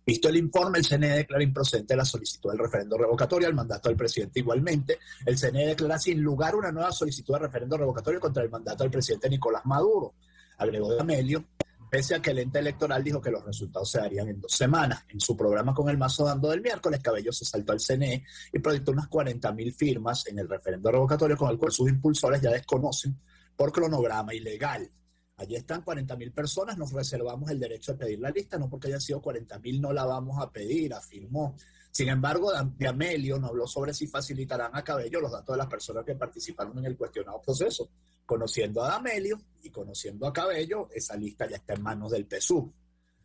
Visto el informe, el CNE declara improcedente la solicitud del referendo revocatorio al mandato del presidente. Igualmente, el CNE declara sin lugar una nueva solicitud de referendo revocatorio contra el mandato del presidente Nicolás Maduro. Agregó D'Amelio, pese a que el ente electoral dijo que los resultados se darían en 2 semanas. En su programa con el Mazo Dando del miércoles, Cabello se saltó al CNE y proyectó unas 40.000 firmas en el referendo revocatorio, con el cual sus impulsores ya desconocen por cronograma ilegal. Allí están 40.000 personas, nos reservamos el derecho a pedir la lista, no porque hayan sido 40.000 no la vamos a pedir, afirmó. Sin embargo, D'Amelio no habló sobre si facilitarán a Cabello los datos de las personas que participaron en el cuestionado proceso. Conociendo a D'Amelio y conociendo a Cabello, esa lista ya está en manos del PSUV.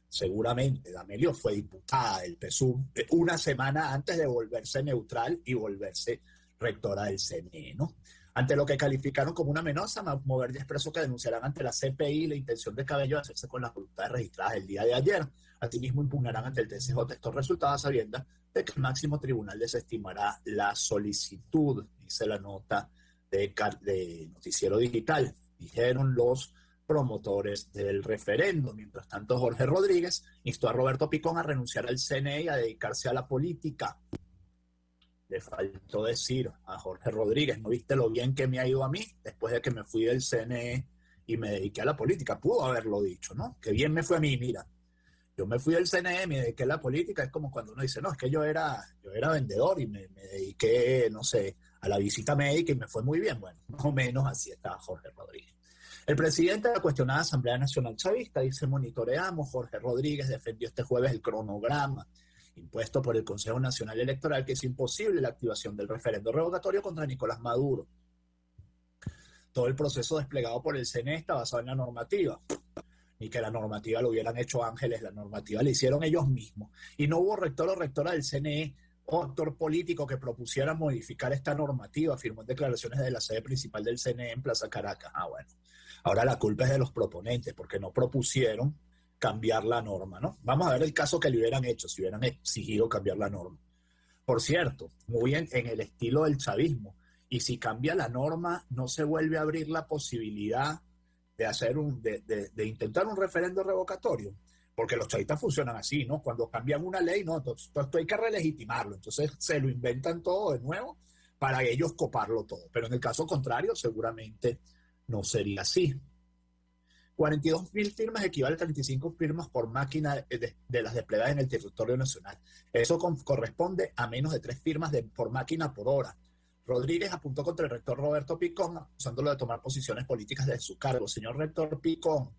Seguramente D'Amelio fue diputada del PSUV una semana antes de volverse neutral y volverse rectora del CNE, ¿no? Ante lo que calificaron como una amenaza, Mover ya expresó que denunciarán ante la CPI la intención de Cabello de hacerse con las voluntades registradas el día de ayer. Asimismo, impugnarán ante el TCJ estos resultados a sabiendas de que el máximo tribunal desestimará la solicitud, dice la nota de Noticiero Digital. Dijeron los promotores del referendo. Mientras tanto, Jorge Rodríguez instó a Roberto Picón a renunciar al CNE y a dedicarse a la política. Le faltó decir a Jorge Rodríguez, ¿no viste lo bien que me ha ido a mí después de que me fui del CNE y me dediqué a la política? Pudo haberlo dicho, ¿no? Que bien me fue a mí, mira. Yo me fui del CNE, me dediqué a la política. Es como cuando uno dice, no, es que yo era vendedor y me dediqué, no sé, a la visita médica y me fue muy bien. Bueno, más o menos así estaba Jorge Rodríguez. El presidente de la cuestionada Asamblea Nacional Chavista dice, monitoreamos. Jorge Rodríguez defendió este jueves el cronograma impuesto por el Consejo Nacional Electoral, que es imposible la activación del referendo revocatorio contra Nicolás Maduro. Todo el proceso desplegado por el CNE está basado en la normativa. Ni que la normativa lo hubieran hecho ángeles, la normativa la hicieron ellos mismos. Y no hubo rector o rectora del CNE o actor político que propusiera modificar esta normativa, afirmó en declaraciones de la sede principal del CNE en Plaza Caracas. Bueno, ahora la culpa es de los proponentes, porque no propusieron cambiar la norma, ¿no? Vamos a ver el caso que le hubieran hecho, si hubieran exigido cambiar la norma. Por cierto, muy en el estilo del chavismo, y si cambia la norma, no se vuelve a abrir la posibilidad de hacer de intentar un referendo revocatorio, porque los chavistas funcionan así, ¿no? Cuando cambian una ley, no, esto hay que relegitimarlo, entonces se lo inventan todo de nuevo para ellos coparlo todo, pero en el caso contrario seguramente no sería así. 42.000 firmas equivale a 35 firmas por máquina de las desplegadas en el territorio nacional. Eso corresponde a menos de 3 firmas por máquina por hora. Rodríguez apuntó contra el rector Roberto Picón, acusándolo de tomar posiciones políticas desde su cargo. Señor rector Picón,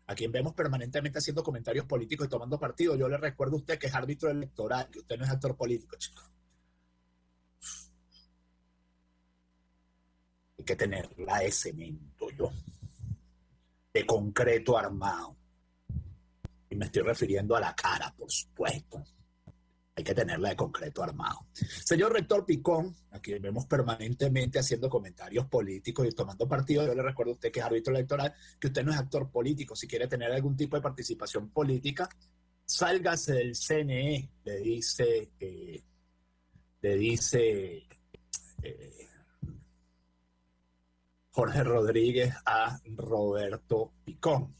a quien vemos permanentemente haciendo comentarios políticos y tomando partido, yo le recuerdo a usted que es árbitro electoral, que usted no es actor político, chico. Hay que tenerla de cemento, de concreto armado. Y me estoy refiriendo a la cara, por supuesto. Hay que tenerla de concreto armado. Señor rector Picón, a quien vemos permanentemente haciendo comentarios políticos y tomando partido, yo le recuerdo a usted que es árbitro electoral, que usted no es actor político. Si quiere tener algún tipo de participación política, sálgase del CNE, le dice Jorge Rodríguez a Roberto Picón.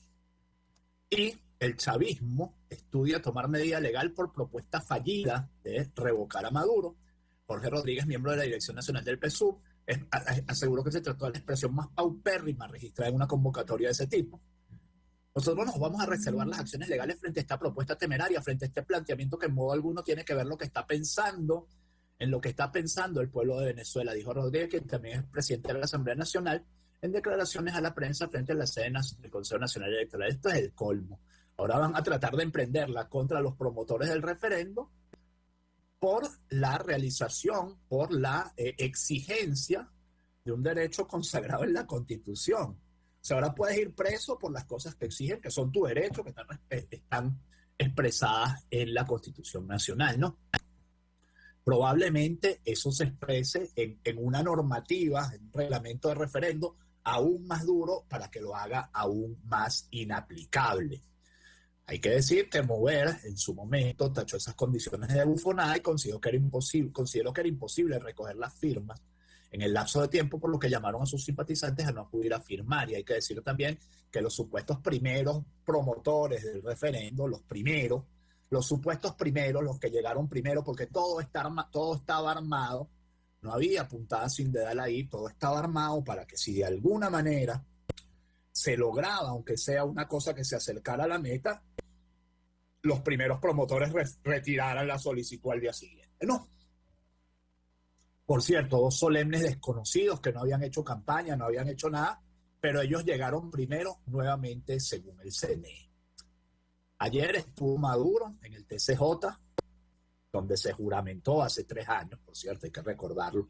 Y el chavismo estudia tomar medida legal por propuesta fallida de revocar a Maduro. Jorge Rodríguez, miembro de la Dirección Nacional del PSUV, aseguró que se trató de la expresión más paupérrima registrada en una convocatoria de ese tipo. Nosotros nos vamos a reservar las acciones legales frente a esta propuesta temeraria, frente a este planteamiento que en modo alguno tiene que ver lo que está pensando, en lo que está pensando el pueblo de Venezuela, dijo Rodríguez, que también es presidente de la Asamblea Nacional, en declaraciones a la prensa frente a la sede del Consejo Nacional Electoral. Esto es el colmo. Ahora van a tratar de emprenderla contra los promotores del referendo por la realización, por la exigencia de un derecho consagrado en la Constitución. O sea, ahora puedes ir preso por las cosas que exigen, que son tu derecho, que están expresadas en la Constitución Nacional, ¿no? Probablemente eso se exprese en una normativa, en un reglamento de referendo aún más duro para que lo haga aún más inaplicable. Hay que decir que Mover en su momento tachó esas condiciones de bufonada y consideró que era imposible recoger las firmas en el lapso de tiempo, por lo que llamaron a sus simpatizantes a no acudir a firmar. Y hay que decir también que los supuestos primeros promotores del referendo, los primeros, los supuestos primeros, los que llegaron primero, porque todo estaba armado, no había puntada sin dedal ahí, todo estaba armado para que si de alguna manera se lograba, aunque sea una cosa que se acercara a la meta, los primeros promotores retiraran la solicitud al día siguiente. No. Por cierto, dos solemnes desconocidos que no habían hecho campaña, no habían hecho nada, pero ellos llegaron primero nuevamente según el CNE. Ayer estuvo Maduro en el TCJ, donde se juramentó hace 3 años, por cierto, hay que recordarlo,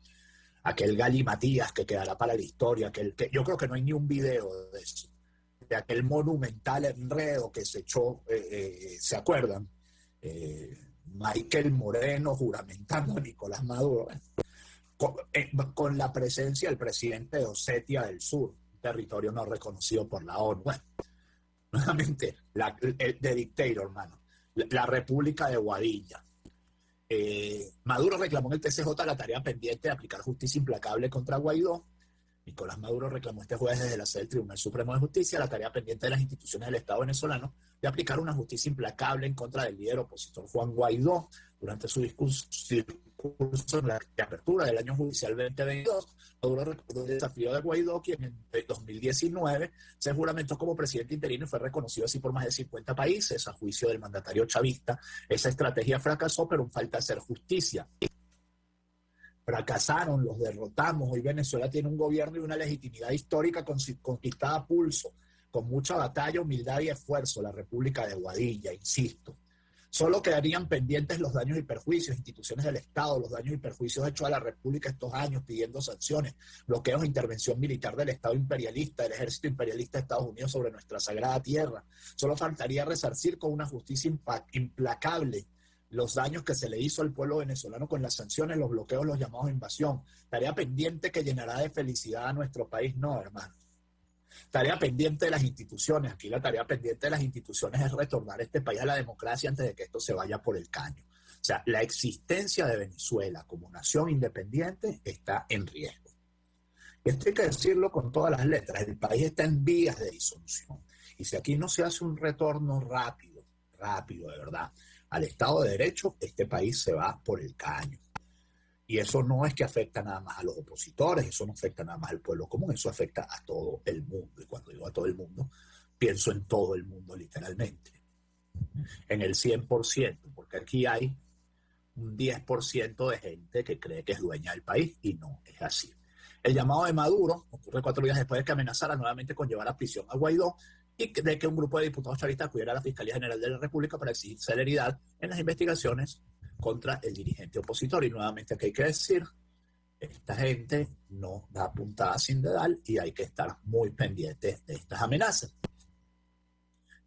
aquel galimatías que quedará para la historia, que yo creo que no hay ni un video de eso, de aquel monumental enredo que se echó, ¿se acuerdan? Michael Moreno juramentando a Nicolás Maduro, con la presencia del presidente de Osetia del Sur, un territorio no reconocido por la ONU. Bueno, nuevamente, de dictador, hermano, la República de Guadilla. Maduro reclamó en el TCJ la tarea pendiente de aplicar justicia implacable contra Guaidó. Nicolás Maduro reclamó este jueves desde la sede del Tribunal Supremo de Justicia la tarea pendiente de las instituciones del Estado venezolano de aplicar una justicia implacable en contra del líder opositor Juan Guaidó. Durante su discurso en la apertura del año judicial 2022, Maduro recordó el desafío de Guaidó, quien en 2019 se juramentó como presidente interino y fue reconocido así por más de 50 países. A juicio del mandatario chavista, esa estrategia fracasó, pero falta hacer justicia. Fracasaron, los derrotamos. Hoy Venezuela tiene un gobierno y una legitimidad histórica conquistada a pulso, con mucha batalla, humildad y esfuerzo. La República de Guadilla, insisto. Solo quedarían pendientes los daños y perjuicios, instituciones del Estado, los daños y perjuicios hechos a la República estos años, pidiendo sanciones, bloqueos e intervención militar del Estado imperialista, del ejército imperialista de Estados Unidos sobre nuestra sagrada tierra. Solo faltaría resarcir con una justicia implacable los daños que se le hizo al pueblo venezolano con las sanciones, los bloqueos, los llamados a invasión. Tarea pendiente que llenará de felicidad a nuestro país, no, hermano. Tarea pendiente de las instituciones. Aquí la tarea pendiente de las instituciones es retornar este país a la democracia antes de que esto se vaya por el caño. O sea, la existencia de Venezuela como nación independiente está en riesgo. Y esto hay que decirlo con todas las letras. El país está en vías de disolución. Y si aquí no se hace un retorno rápido, de verdad, al Estado de Derecho, este país se va por el caño. Y eso no es que afecta nada más a los opositores, eso no afecta nada más al pueblo común, eso afecta a todo el mundo. Y cuando digo a todo el mundo, pienso en todo el mundo literalmente. En el 100%, porque aquí hay un 10% de gente que cree que es dueña del país y no es así. El llamado de Maduro ocurre 4 días después de que amenazara nuevamente con llevar a prisión a Guaidó y de que un grupo de diputados chavistas acudiera a la Fiscalía General de la República para exigir celeridad en las investigaciones contra el dirigente opositor. Y nuevamente aquí hay que decir, esta gente no da puntada sin dedal y hay que estar muy pendientes de estas amenazas.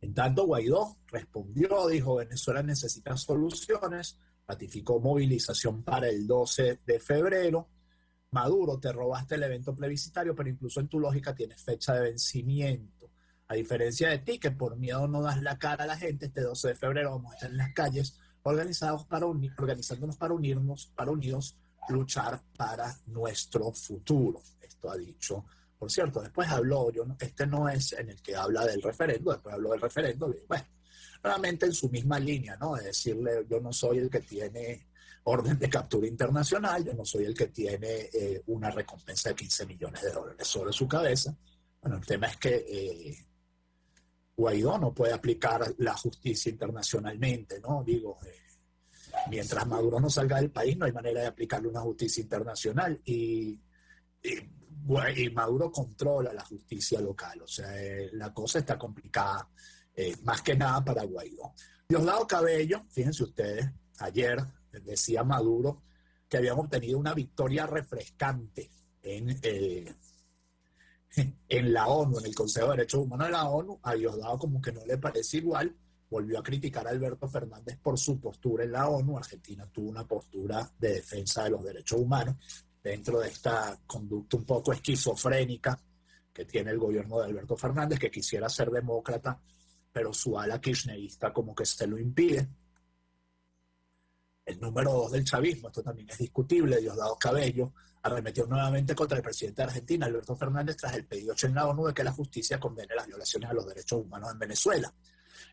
En tanto, Guaidó respondió, dijo, Venezuela necesita soluciones, ratificó movilización para el 12 de febrero. Maduro, te robaste el evento plebiscitario, pero incluso en tu lógica tienes fecha de vencimiento. A diferencia de ti, que por miedo no das la cara a la gente, este 12 de febrero vamos a estar en las calles organizándonos para unidos, luchar para nuestro futuro. Esto ha dicho, por cierto, después habló, este no es en el que habla del referendo, después habló del referendo, bueno, nuevamente en su misma línea, ¿no? De decirle, yo no soy el que tiene orden de captura internacional, yo no soy el que tiene una recompensa de $15 millones sobre su cabeza. Bueno, el tema es que Guaidó no puede aplicar la justicia internacionalmente, ¿no? Digo, mientras Maduro no salga del país no hay manera de aplicarle una justicia internacional y Maduro controla la justicia local, o sea, la cosa está complicada, más que nada para Guaidó. Diosdado Cabello, fíjense ustedes, ayer decía Maduro que habían obtenido una victoria refrescante en la ONU, en el Consejo de Derechos Humanos de la ONU. A Diosdado como que no le parece igual, volvió a criticar a Alberto Fernández por su postura en la ONU. Argentina tuvo una postura de defensa de los derechos humanos dentro de esta conducta un poco esquizofrénica que tiene el gobierno de Alberto Fernández, que quisiera ser demócrata, pero su ala kirchnerista como que se lo impide. El número 2 del chavismo, esto también es discutible, Diosdado Cabello, arremetió nuevamente contra el presidente de Argentina, Alberto Fernández, tras el pedido hecho en la ONU de que la justicia condene las violaciones a los derechos humanos en Venezuela.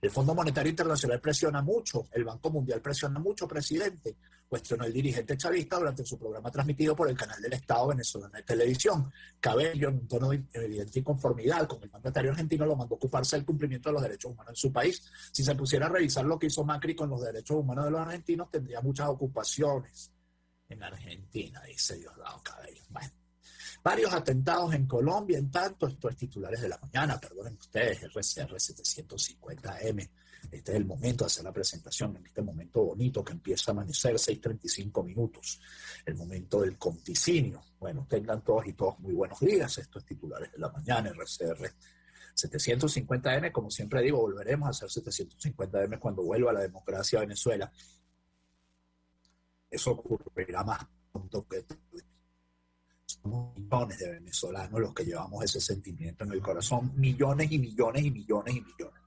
El Fondo Monetario Internacional presiona mucho, el Banco Mundial presiona mucho, presidente, cuestionó el dirigente chavista durante su programa transmitido por el canal del Estado venezolano de televisión. Cabello, en un tono de evidente inconformidad con el mandatario argentino, lo mandó a ocuparse del cumplimiento de los derechos humanos en su país. Si se pusiera a revisar lo que hizo Macri con los derechos humanos de los argentinos, tendría muchas ocupaciones en Argentina, dice Diosdado Cabello. Bueno. Varios atentados en Colombia, en tanto, esto es titulares de la mañana, perdonen ustedes, RCR 750M. Este es el momento de hacer la presentación, en este momento bonito que empieza a amanecer, 6:35 minutos, el momento del conticinio. Bueno, tengan todos y todos muy buenos días, esto es titulares de la mañana, RCR 750M, como siempre digo, volveremos a hacer 750M cuando vuelva la democracia a Venezuela. Eso ocurrirá más pronto que somos millones de venezolanos los que llevamos ese sentimiento en el corazón, millones y millones y millones y millones.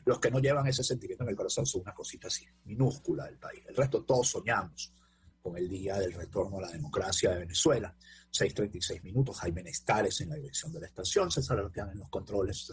Los que no llevan ese sentimiento en el corazón son una cosita así, minúscula del país. El resto todos soñamos con el día del retorno a la democracia de Venezuela. 6:36 minutos, Jaime Nestares en la dirección de la estación, César Arteaga en los controles,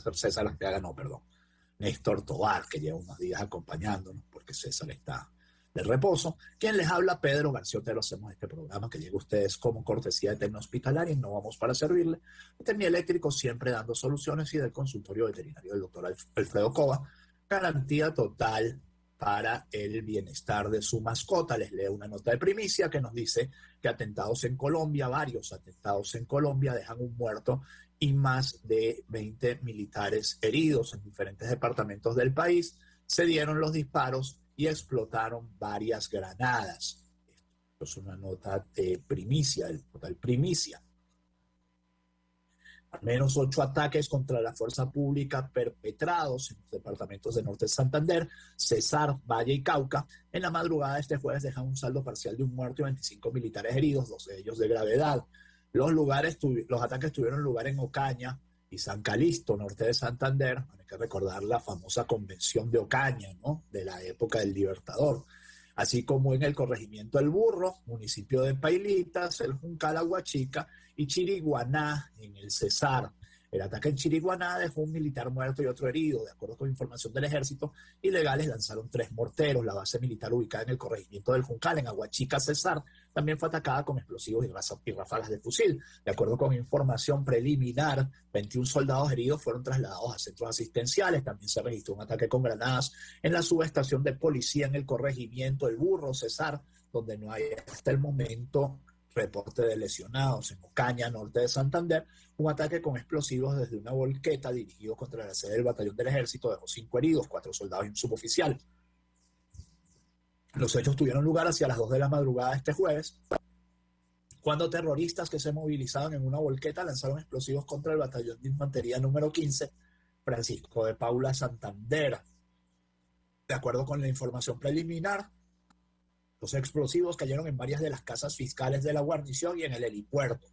Néstor Tobar, que lleva unos días acompañándonos porque César está de reposo. Quien les habla, Pedro García Otero. Hacemos este programa que llega a ustedes como cortesía de Tecnohospitalaria y no vamos para servirle. Tecnieléctrico siempre dando soluciones y del consultorio veterinario del doctor Alfredo Cova. Garantía total para el bienestar de su mascota. Les leo una nota de primicia que nos dice que atentados en Colombia, varios atentados en Colombia dejan un muerto y más de 20 militares heridos en diferentes departamentos del país. Se dieron los disparos y explotaron varias granadas. Esto es una nota de primicia, el portal Primicia. Al menos 8 ataques contra la fuerza pública perpetrados en los departamentos de Norte de Santander, Cesar, Valle y Cauca. En la madrugada de este jueves dejan un saldo parcial de un muerto y 25 militares heridos, 12 de ellos de gravedad. Los ataques tuvieron lugar en Ocaña y San Calixto, norte de Santander. Hay que recordar la famosa convención de Ocaña, ¿no?, de la época del Libertador. Así como en el corregimiento El Burro, municipio de Pailitas, el Juncal, Aguachica y Chiriguaná, en el Cesar. El ataque en Chiriguaná dejó un militar muerto y otro herido. De acuerdo con información del ejército, ilegales lanzaron 3 morteros. La base militar ubicada en el corregimiento del Juncal, en Aguachica, Cesar, también fue atacada con explosivos y ráfagas de fusil. De acuerdo con información preliminar, 21 soldados heridos fueron trasladados a centros asistenciales. También se registró un ataque con granadas en la subestación de policía en el corregimiento El Burro, Cesar, donde no hay hasta el momento reporte de lesionados. En Ocaña, norte de Santander, un ataque con explosivos desde una volqueta dirigido contra la sede del batallón del ejército dejó 5 heridos, 4 soldados y un suboficial. Los hechos tuvieron lugar hacia las 2 de la madrugada de este jueves, cuando terroristas que se movilizaban en una volqueta lanzaron explosivos contra el batallón de infantería número 15, Francisco de Paula, Santander. De acuerdo con la información preliminar, los explosivos cayeron en varias de las casas fiscales de la guarnición y en el helipuerto.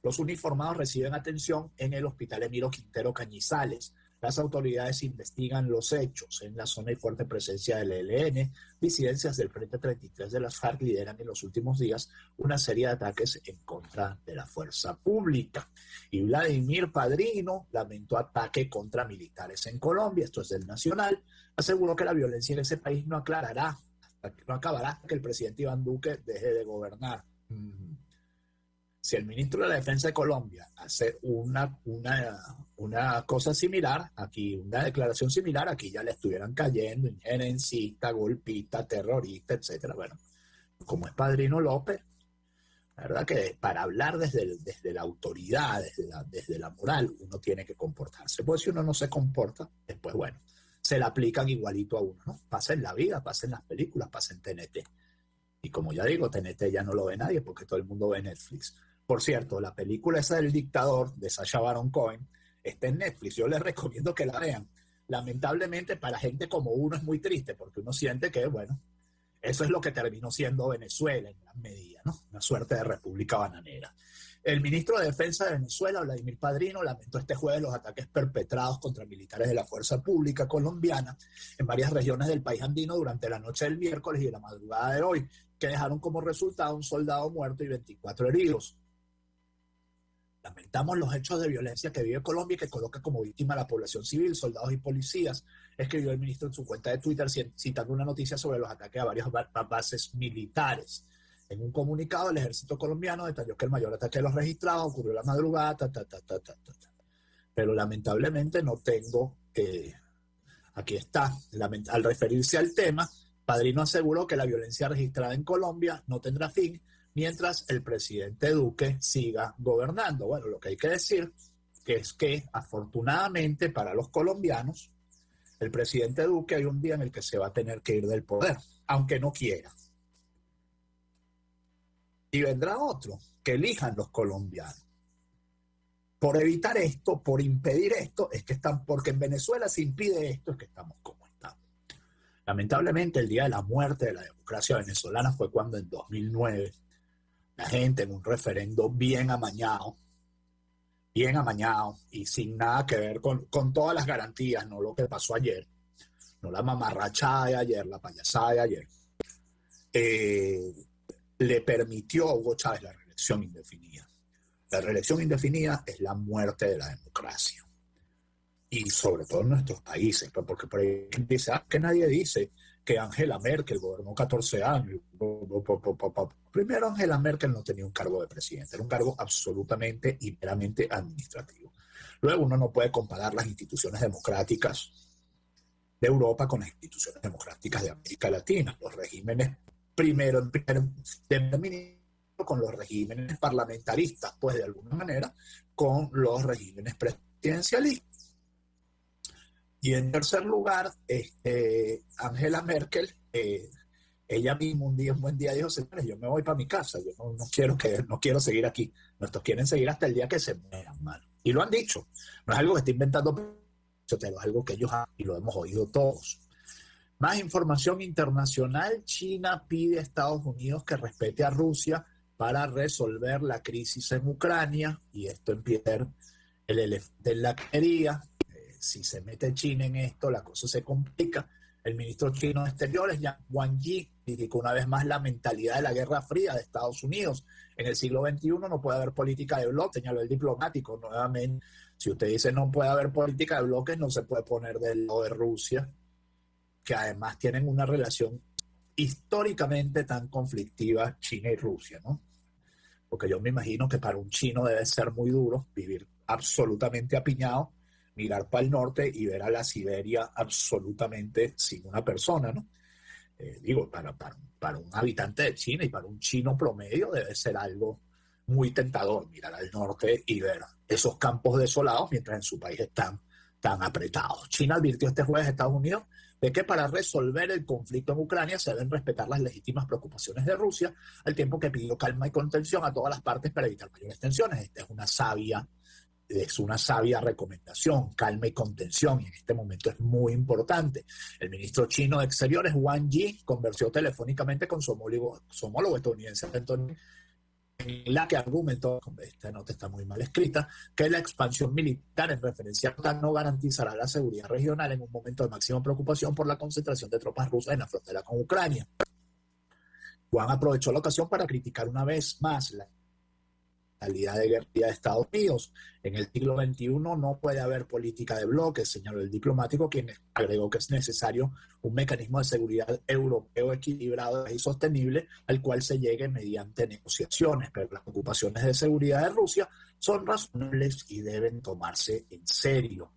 Los uniformados reciben atención en el Hospital Emiro Quintero Cañizales. Las autoridades investigan los hechos. En la zona hay fuerte presencia del ELN. Disidencias del Frente 33 de las FARC lideran en los últimos días una serie de ataques en contra de la fuerza pública. Y Vladimir Padrino lamentó ataque contra militares en Colombia. Esto es del Nacional. Aseguró que la violencia en ese país no acabará hasta que el presidente Iván Duque deje de gobernar. Si el ministro de la Defensa de Colombia hace una cosa similar, aquí una declaración similar, aquí ya le estuvieran cayendo injerencista, golpista, terrorista, etcétera. Bueno, como es Padrino López, la verdad que para hablar desde la autoridad, desde la moral, uno tiene que comportarse. Pues si uno no se comporta, después, bueno, se la aplican igualito a uno, ¿no? Pasa en la vida, pasa en las películas, pasa en TNT. Y como ya digo, TNT ya no lo ve nadie porque todo el mundo ve Netflix. Por cierto, la película esa del dictador de Sacha Baron Cohen está en Netflix. Yo les recomiendo que la vean. Lamentablemente para gente como uno es muy triste porque uno siente que, bueno, eso es lo que terminó siendo Venezuela en gran medida, ¿no? Una suerte de república bananera. El ministro de Defensa de Venezuela, Vladimir Padrino, lamentó este jueves los ataques perpetrados contra militares de la Fuerza Pública colombiana en varias regiones del país andino durante la noche del miércoles y la madrugada de hoy, que dejaron como resultado un soldado muerto y 24 heridos. Lamentamos los hechos de violencia que vive Colombia y que coloca como víctima a la población civil, soldados y policías escribió el ministro en su cuenta de Twitter citando una noticia sobre los ataques a varias bases militares. En un comunicado, el ejército colombiano detalló que el mayor ataque de los registrados ocurrió la madrugada, pero lamentablemente no tengo, aquí está, al referirse al tema, Padrino aseguró que la violencia registrada en Colombia no tendrá fin mientras el presidente Duque siga gobernando. Bueno, lo que hay que decir es que afortunadamente para los colombianos, el presidente Duque hay un día en el que se va a tener que ir del poder, aunque no quiera. Y vendrá otro, que elijan los colombianos. Por evitar esto, por impedir esto, es que están, porque en Venezuela se impide esto, es que estamos como estamos. Lamentablemente, el día de la muerte de la democracia venezolana fue cuando en 2009 la gente en un referendo bien amañado y sin nada que ver con todas las garantías, no lo que pasó ayer, no la mamarrachada de ayer, la payasada de ayer, le permitió a Hugo Chávez la reelección indefinida. La reelección indefinida es la muerte de la democracia. Y sobre todo en nuestros países, porque por ahí dice, que nadie dice que Angela Merkel gobernó 14 años. Primero, Angela Merkel no tenía un cargo de presidente, era un cargo absolutamente y meramente administrativo. Luego, uno no puede comparar las instituciones democráticas de Europa con las instituciones democráticas de América Latina. Los regímenes, primero, de primer ministro, con los regímenes parlamentaristas, pues de alguna manera, con los regímenes presidencialistas. Y en tercer lugar, Angela Merkel, ella misma un buen día dijo, señores, yo me voy para mi casa, yo no quiero seguir aquí. Nuestros quieren seguir hasta el día que se mueran, mano. Y lo han dicho, no es algo que esté inventando, es algo que ellos han, y lo hemos oído todos. Más información internacional, China pide a Estados Unidos que respete a Rusia para resolver la crisis en Ucrania, y esto empieza el elefante en la cacería. Si se mete China en esto, la cosa se complica. El ministro chino de Exteriores, Wang Yi, criticó una vez más la mentalidad de la Guerra Fría de Estados Unidos. En el siglo XXI no puede haber política de bloques, señaló el diplomático. Nuevamente, si usted dice no puede haber política de bloques, no se puede poner del lado de Rusia, que además tienen una relación históricamente tan conflictiva China y Rusia, ¿no? Porque yo me imagino que para un chino debe ser muy duro vivir absolutamente apiñado, mirar para el norte y ver a la Siberia absolutamente sin una persona, ¿no? Digo, para un habitante de China y para un chino promedio debe ser algo muy tentador mirar al norte y ver esos campos desolados mientras en su país están tan apretados. China advirtió este jueves a Estados Unidos de que para resolver el conflicto en Ucrania se deben respetar las legítimas preocupaciones de Rusia, al tiempo que pidió calma y contención a todas las partes para evitar mayores tensiones. Esta es una sabia recomendación, calma y contención, y en este momento es muy importante. El ministro chino de Exteriores, Wang Yi, conversó telefónicamente con su homólogo estadounidense, Anthony, en la que argumentó, esta nota está muy mal escrita, que la expansión militar en referencia a la OTAN no garantizará la seguridad regional en un momento de máxima preocupación por la concentración de tropas rusas en la frontera con Ucrania. Wang aprovechó la ocasión para criticar una vez más la mentalidad de guerra de Estados Unidos. En el siglo XXI no puede haber política de bloques, señaló el diplomático, quien agregó que es necesario un mecanismo de seguridad europeo equilibrado y sostenible al cual se llegue mediante negociaciones, pero las preocupaciones de seguridad de Rusia son razonables y deben tomarse en serio.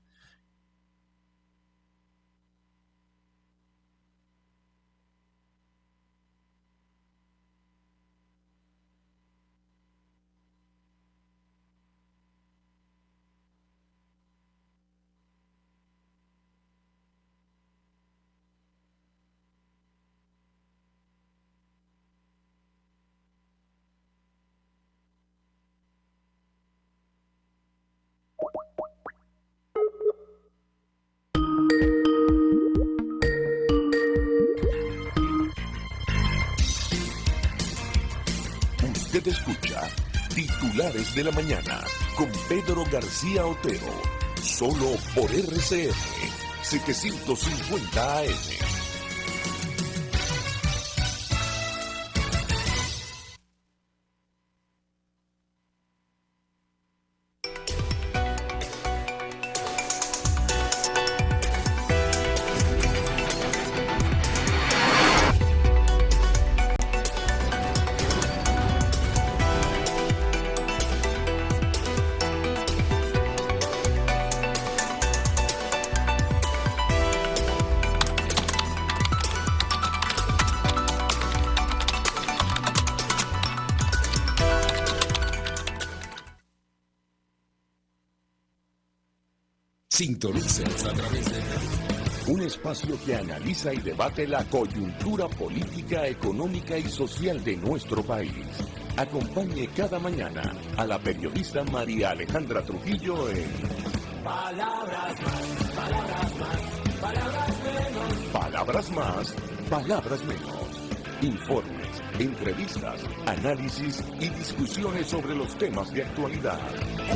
Usted escucha Titulares de la Mañana con Pedro García Otero, solo por RCN 750 AM. Sintonícenos a través de Un espacio que analiza y debate la coyuntura política, económica y social de nuestro país. Acompañe cada mañana a la periodista María Alejandra Trujillo en Palabras más, palabras más, palabras menos. Palabras más, palabras menos. Informes, entrevistas, análisis y discusiones sobre los temas de actualidad.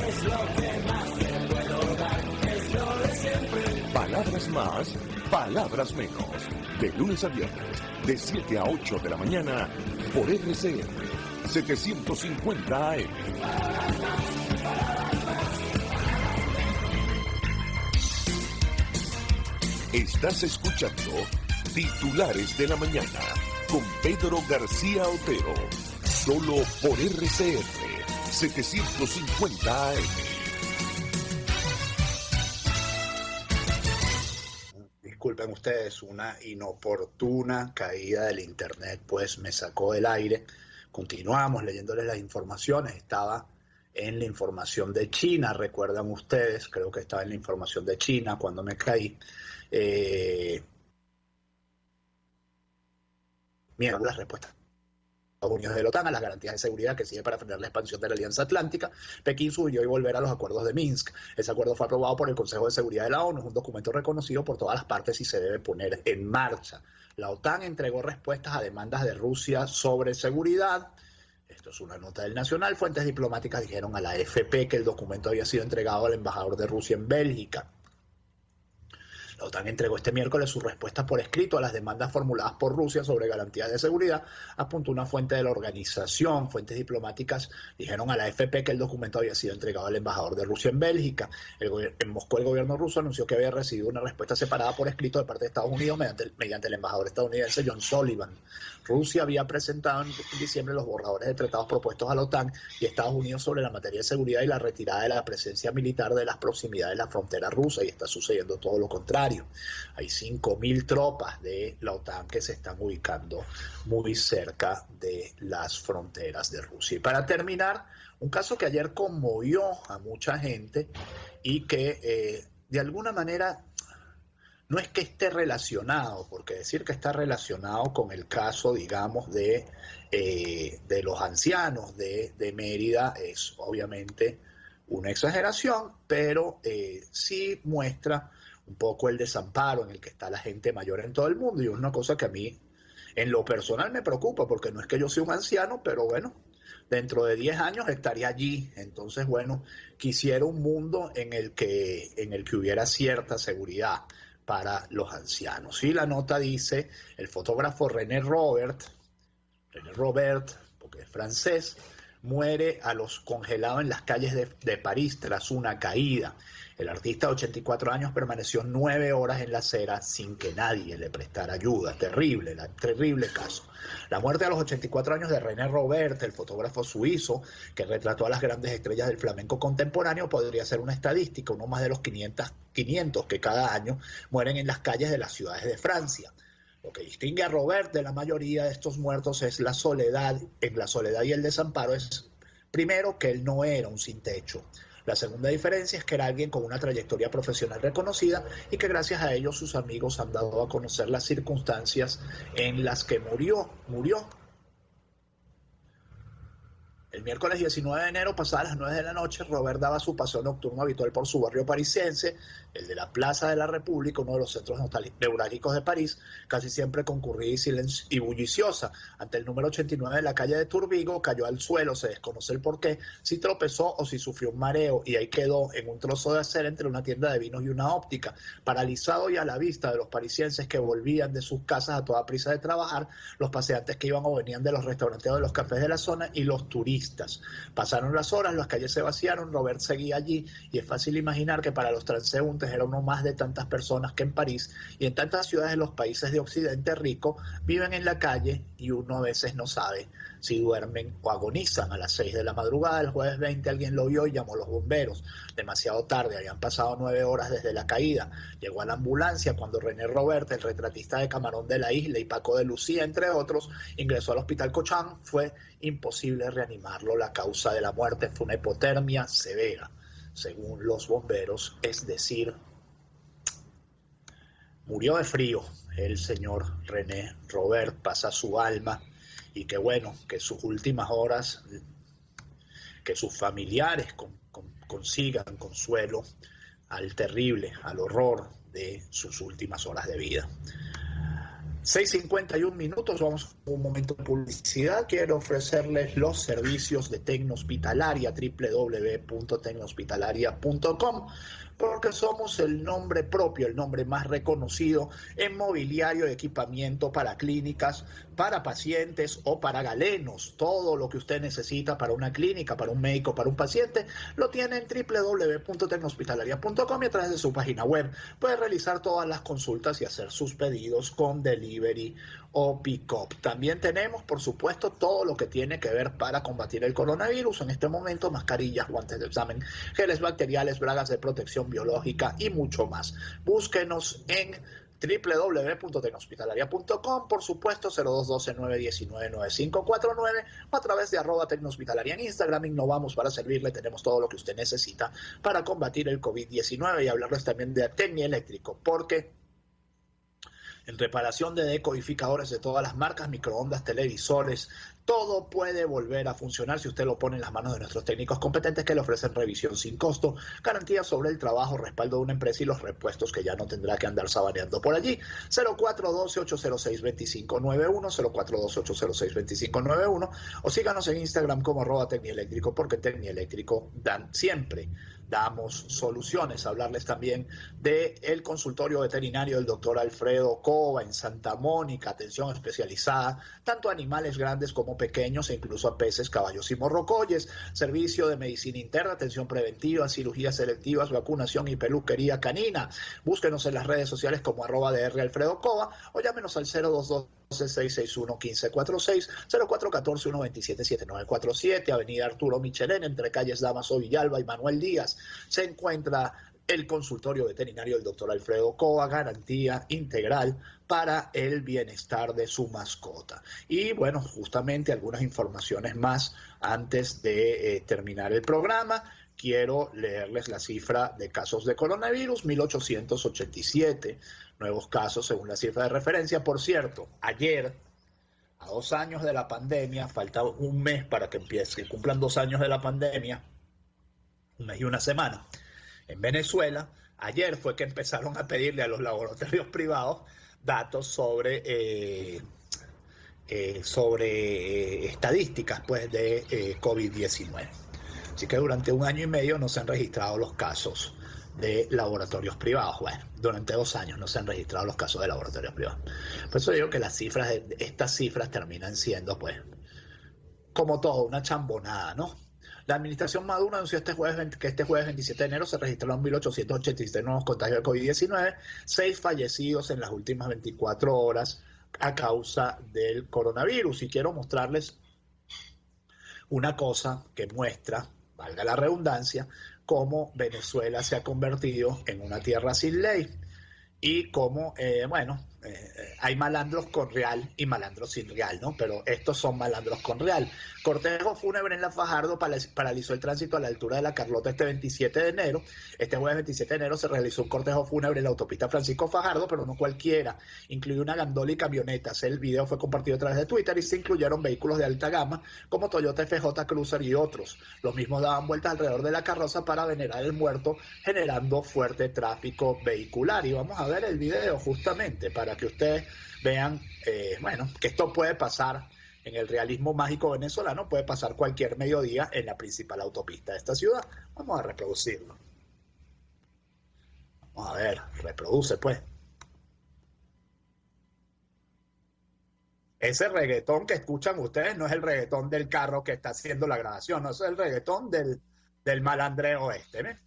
Es lo que más se puede lograr, es lo de siempre. Palabras más, palabras menos. De lunes a viernes, de 7 a 8 de la mañana, por RCR 750 AM. Estás escuchando Titulares de la Mañana con Pedro García Otero, solo por RCR 750 AM. Disculpen ustedes, una inoportuna caída del internet pues me sacó del aire. Continuamos leyéndoles las informaciones. Estaba en la información de China, recuerdan ustedes, creo que estaba en la información de China cuando me caí. Mira, las respuestas Estados Unidos de la OTAN a las garantías de seguridad que sirve para frenar la expansión de la Alianza Atlántica. Pekín sugirió y volver a los acuerdos de Minsk. Ese acuerdo fue aprobado por el Consejo de Seguridad de la ONU, es un documento reconocido por todas las partes y se debe poner en marcha. La OTAN entregó respuestas a demandas de Rusia sobre seguridad. Esto es una nota del Nacional. Fuentes diplomáticas dijeron a la AFP que el documento había sido entregado al embajador de Rusia en Bélgica. La OTAN entregó este miércoles sus respuestas por escrito a las demandas formuladas por Rusia sobre garantías de seguridad, apuntó una fuente de la organización. Fuentes diplomáticas dijeron a la AFP que el documento había sido entregado al embajador de Rusia en Bélgica. En Moscú, el gobierno ruso anunció que había recibido una respuesta separada por escrito de parte de Estados Unidos mediante el embajador estadounidense John Sullivan. Rusia había presentado en diciembre los borradores de tratados propuestos a la OTAN y Estados Unidos sobre la materia de seguridad y la retirada de la presencia militar de las proximidades de la frontera rusa, y está sucediendo todo lo contrario. Hay 5.000 tropas de la OTAN que se están ubicando muy cerca de las fronteras de Rusia. Y para terminar, un caso que ayer conmovió a mucha gente y que de alguna manera no es que esté relacionado, porque decir que está relacionado con el caso, digamos, de los ancianos de Mérida es obviamente una exageración, pero sí muestra un poco el desamparo en el que está la gente mayor en todo el mundo, y es una cosa que a mí en lo personal me preocupa, porque no es que yo sea un anciano, pero bueno, dentro de 10 años estaría allí. Entonces, bueno, quisiera un mundo en el que hubiera cierta seguridad para los ancianos. Y la nota dice, el fotógrafo René Robert, porque es francés, muere a los congelados en las calles de París tras una caída. El artista de 84 años permaneció 9 horas en la acera sin que nadie le prestara ayuda. Terrible caso. La muerte a los 84 años de René Robert, el fotógrafo suizo que retrató a las grandes estrellas del flamenco contemporáneo, podría ser una estadística, uno más de los 500 que cada año mueren en las calles de las ciudades de Francia. Lo que distingue a Robert de la mayoría de estos muertos es la soledad. En la soledad y el desamparo es, primero, que él no era un sin techo. La segunda diferencia es que era alguien con una trayectoria profesional reconocida y que gracias a ello sus amigos han dado a conocer las circunstancias en las que murió. El miércoles 19 de enero, pasadas las 9 de la noche, Robert daba su paseo nocturno habitual por su barrio parisiense, el de la Plaza de la República, uno de los centros neurálgicos de París, casi siempre concurrida y bulliciosa. Ante el número 89 de la calle de Turbigo, cayó al suelo, se desconoce el porqué, si tropezó o si sufrió un mareo, y ahí quedó en un trozo de acera entre una tienda de vinos y una óptica, paralizado y a la vista de los parisienses que volvían de sus casas a toda prisa de trabajar, los paseantes que iban o venían de los restaurantes o de los cafés de la zona y los turistas. Pasaron las horas, las calles se vaciaron, Robert seguía allí, y es fácil imaginar que para los transeúntes era uno más de tantas personas que en París y en tantas ciudades de los países de Occidente rico viven en la calle, y uno a veces no sabe si duermen o agonizan. A las 6 de la madrugada del jueves 20 alguien lo vio y llamó a los bomberos. Demasiado tarde, habían pasado 9 horas desde la caída. Llegó a la ambulancia cuando René Robert, el retratista de Camarón de la Isla y Paco de Lucía, entre otros, ingresó al hospital Cochán. Fue imposible reanimarlo. La causa de la muerte fue una hipotermia severa, según los bomberos, es decir, Murió de frío el señor René Robert, pasa su alma, y que bueno, que sus últimas horas, que sus familiares consigan consuelo al terrible, al horror de sus últimas horas de vida. 6:51, vamos a un momento de publicidad. Quiero ofrecerles los servicios de Tecnohospitalaria, www.tecnohospitalaria.com, porque somos el nombre propio, el nombre más reconocido en mobiliario y equipamiento para clínicas, para pacientes o para galenos. Todo lo que usted necesita para una clínica, para un médico, para un paciente, lo tiene en www.tecnohospitalaria.com, y a través de su página web puede realizar todas las consultas y hacer sus pedidos con delivery o pick-up. También tenemos, por supuesto, todo lo que tiene que ver para combatir el coronavirus. En este momento, mascarillas, guantes de examen, geles bacteriales, bragas de protección biológica y mucho más. Búsquenos en www.tecnohospitalaria.com, por supuesto 0212-919-9549, o a través de @tecnohospitalaria en Instagram. Innovamos para servirle, tenemos todo lo que usted necesita para combatir el COVID-19, y hablarles también de Tecni Eléctrico, porque en reparación de decodificadores de todas las marcas, microondas, televisores, todo puede volver a funcionar si usted lo pone en las manos de nuestros técnicos competentes, que le ofrecen revisión sin costo, garantía sobre el trabajo, respaldo de una empresa y los repuestos que ya no tendrá que andar sabaneando por allí. 0412-806-2591, 0412-806-2591, o síganos en Instagram como @tecnieléctrico, porque Tecnieléctrico siempre damos soluciones. Hablarles también del consultorio veterinario del doctor Alfredo Cova en Santa Mónica, atención especializada tanto a animales grandes como pequeños, e incluso a peces, caballos y morrocoyes. Servicio de medicina interna, atención preventiva, cirugías selectivas, vacunación y peluquería canina. Búsquenos en las redes sociales como @DR Alfredo Cova, o llámenos al 022-661-1546, 0414-127-7947, Avenida Arturo Michelén, entre calles Damaso Villalba y Manuel Díaz. Se encuentra el consultorio veterinario del doctor Alfredo Cova, garantía integral para el bienestar de su mascota. Y bueno, justamente algunas informaciones más antes de terminar el programa. Quiero leerles la cifra de casos de coronavirus: 1.887 nuevos casos según la cifra de referencia. Por cierto, ayer, a 2 años de la pandemia, falta un mes para que cumplan 2 años de la pandemia, un mes y una semana. En Venezuela, ayer fue que empezaron a pedirle a los laboratorios privados datos sobre estadísticas, pues, de COVID-19. Así que durante 1 año y medio no se han registrado los casos de laboratorios privados. Bueno, durante 2 años no se han registrado los casos de laboratorios privados. Por eso digo que estas cifras terminan siendo, pues, como todo, una chambonada, ¿no? La administración Maduro anunció que este jueves 27 de enero se registraron 1.887 nuevos contagios de COVID-19, 6 fallecidos en las últimas 24 horas a causa del coronavirus. Y quiero mostrarles una cosa que muestra, valga la redundancia, cómo Venezuela se ha convertido en una tierra sin ley, y cómo, hay malandros con real y malandros sin real, ¿no? Pero estos son malandros con real. Cortejo fúnebre en La Fajardo paralizó el tránsito a la altura de La Carlota este 27 de enero. Este jueves 27 de enero se realizó un cortejo fúnebre en la autopista Francisco Fajardo, pero no cualquiera. Incluyó una gandola y camionetas. El video fue compartido a través de Twitter y se incluyeron vehículos de alta gama como Toyota FJ Cruiser y otros. Los mismos daban vueltas alrededor de la carroza para venerar el muerto, generando fuerte tráfico vehicular. Y vamos a ver el video justamente para que ustedes vean, que esto puede pasar en el realismo mágico venezolano, puede pasar cualquier mediodía en la principal autopista de esta ciudad. Vamos a reproducirlo. Vamos a ver, reproduce pues. Ese reggaetón que escuchan ustedes no es el reggaetón del carro que está haciendo la grabación, no, es el reggaetón del malandreo este, ¿ves?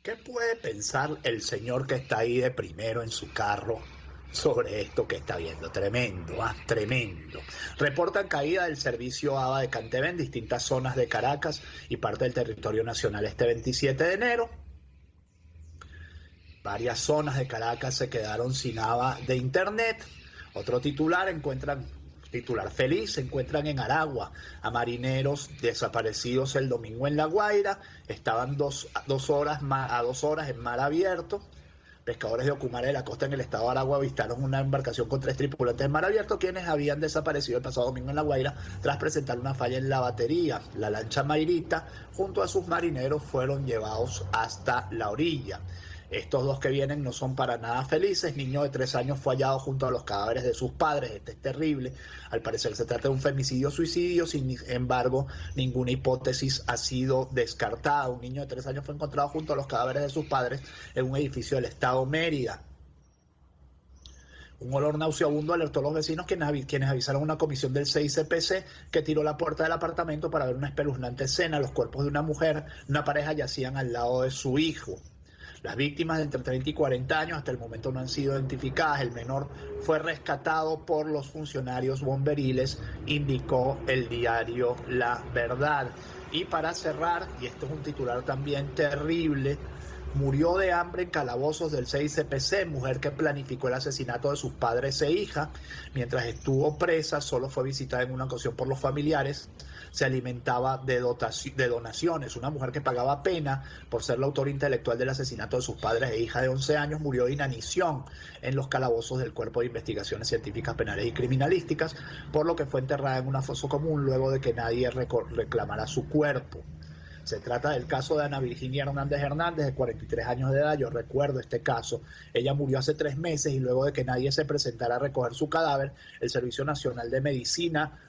¿Qué puede pensar el señor que está ahí de primero en su carro sobre esto que está viendo? Tremendo, tremendo. Reportan caída del servicio AVA de Cantebe en distintas zonas de Caracas y parte del territorio nacional este 27 de enero. Varias zonas de Caracas se quedaron sin AVA de internet. Otro titular: encuentran Titular feliz: se encuentran en Aragua a marineros desaparecidos el domingo en La Guaira. Estaban a 2 horas en mar abierto. Pescadores de Ocumare de la costa en el estado de Aragua avistaron una embarcación con 3 tripulantes en mar abierto, quienes habían desaparecido el pasado domingo en La Guaira tras presentar una falla en la batería. La lancha Mairita junto a sus marineros fueron llevados hasta la orilla. Estos 2 que vienen no son para nada felices. Niño de 3 años fue hallado junto a los cadáveres de sus padres. Este es terrible. Al parecer se trata de un femicidio-suicidio. Sin embargo, ninguna hipótesis ha sido descartada. Un niño de 3 años fue encontrado junto a los cadáveres de sus padres en un edificio del estado Mérida. Un olor nauseabundo alertó a los vecinos, quienes avisaron a una comisión del CICPC que tiró la puerta del apartamento para ver una espeluznante escena. Los cuerpos de una mujer, una pareja, yacían al lado de su hijo. Las víctimas de entre 30 y 40 años hasta el momento no han sido identificadas. El menor fue rescatado por los funcionarios bomberiles, indicó el diario La Verdad. Y para cerrar, y esto es un titular también terrible, murió de hambre en calabozos del CICPC, mujer que planificó el asesinato de sus padres e hija. Mientras estuvo presa, solo fue visitada en una ocasión por los familiares. Se alimentaba de donaciones. Una mujer que pagaba pena por ser la autora intelectual del asesinato de sus padres e hija de 11 años murió de inanición en los calabozos del Cuerpo de Investigaciones Científicas Penales y Criminalísticas, por lo que fue enterrada en una fosa común luego de que nadie reclamara su cuerpo. Se trata del caso de Ana Virginia Hernández Hernández, de 43 años de edad. Yo recuerdo este caso. Ella murió hace 3 meses y luego de que nadie se presentara a recoger su cadáver, el Servicio Nacional de Medicina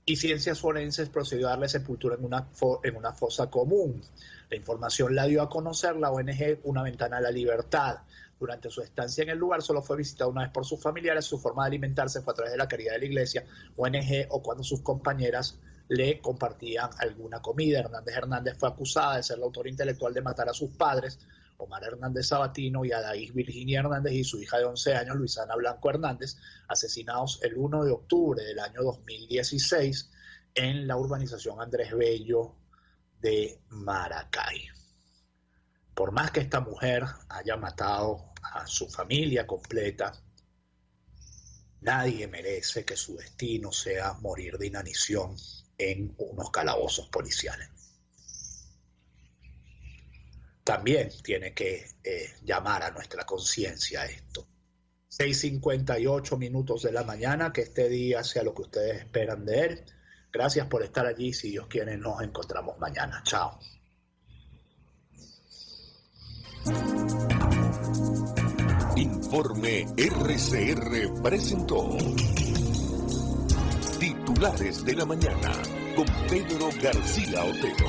y Ciencias Forenses procedió a darle sepultura en una fosa común. La información la dio a conocer la ONG Una Ventana a la Libertad. Durante su estancia en el lugar solo fue visitada una vez por sus familiares. Su forma de alimentarse fue a través de la caridad de la iglesia, ONG, o cuando sus compañeras le compartían alguna comida. Hernández fue acusada de ser la autora intelectual de matar a sus padres, Omar Hernández Sabatino y Adaís Virginia Hernández, y su hija de 11 años, Luisana Blanco Hernández, asesinados el 1 de octubre del año 2016 en la urbanización Andrés Bello de Maracay. Por más que esta mujer haya matado a su familia completa, nadie merece que su destino sea morir de inanición en unos calabozos policiales. También tiene que llamar a nuestra conciencia esto. 6:58 minutos de la mañana, que este día sea lo que ustedes esperan de él. Gracias por estar allí. Si Dios quiere, nos encontramos mañana. Chao. Informe RCR presentó Titulares de la Mañana con Pedro García Otero.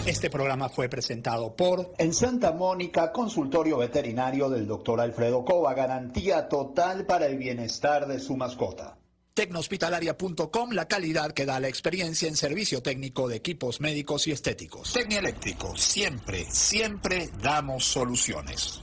Este programa fue presentado por... En Santa Mónica, consultorio veterinario del Dr. Alfredo Cova, garantía total para el bienestar de su mascota. Tecnohospitalaria.com, la calidad que da la experiencia en servicio técnico de equipos médicos y estéticos. Tecnieléctrico, siempre damos soluciones.